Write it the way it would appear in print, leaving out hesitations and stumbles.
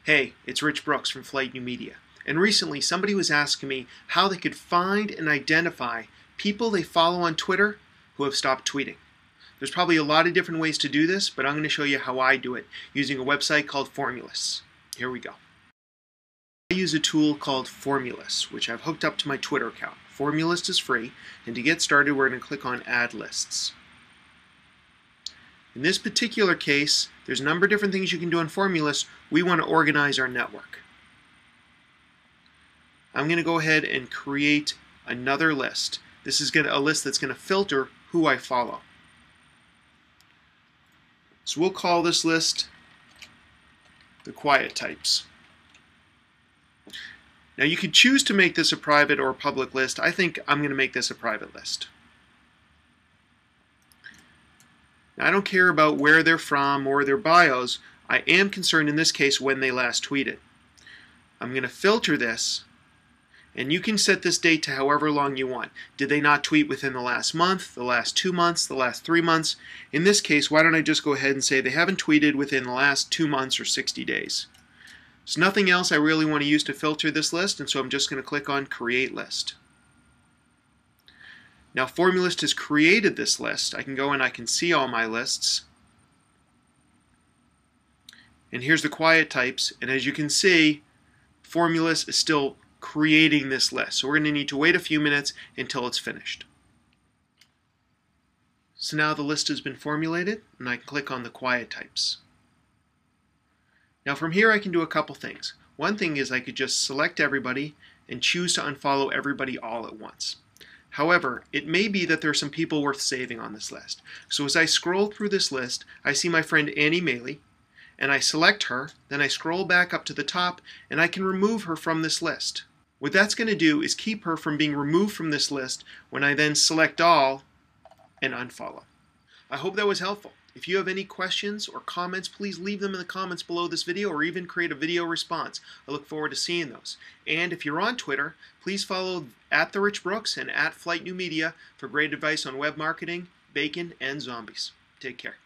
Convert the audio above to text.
Hey, it's Rich Brooks from Flight New Media. And recently somebody was asking me how they could find and identify people they follow on Twitter who have stopped tweeting. There's probably a lot of different ways to do this, but I'm going to show you how I do it using a website called Formulists. Here we go. I use a tool called Formulists, which I've hooked up to my Twitter account. Formulists is free, and to get started we're going to click on Add Lists. In this particular case, there's a number of different things you can do in Formulists. We want to organize our network. I'm going to go ahead and create another list. This is a list that's going to filter who I follow. So we'll call this list the quiet types. Now you could choose to make this a private or a public list. I think I'm going to make this a private list. Now, I don't care about where they're from or their bios. I am concerned in this case when they last tweeted. I'm going to filter this, and you can set this date to however long you want. Did they not tweet within the last month, the last 2 months, the last 3 months? In this case, why don't I just go ahead and say they haven't tweeted within the last 2 months or 60 days. There's nothing else I really want to use to filter this list, and so I'm just going to click on Create List. Now Formulists has created this list. I can go and I can see all my lists. And here's the quiet types, and as you can see, Formulists is still creating this list. So we're going to need to wait a few minutes until it's finished. So now the list has been formulated, and I can click on the quiet types. Now from here I can do a couple things. One thing is I could just select everybody and choose to unfollow everybody all at once. However, it may be that there are some people worth saving on this list. So as I scroll through this list, I see my friend Annie Maley, and I select her, then I scroll back up to the top, and I can remove her from this list. What that's going to do is keep her from being removed from this list when I then select all and unfollow. I hope that was helpful. If you have any questions or comments, please leave them in the comments below this video or even create a video response. I look forward to seeing those. And if you're on Twitter, please follow @TheRichBrooks and @FlightNewMedia for great advice on web marketing, bacon, and zombies. Take care.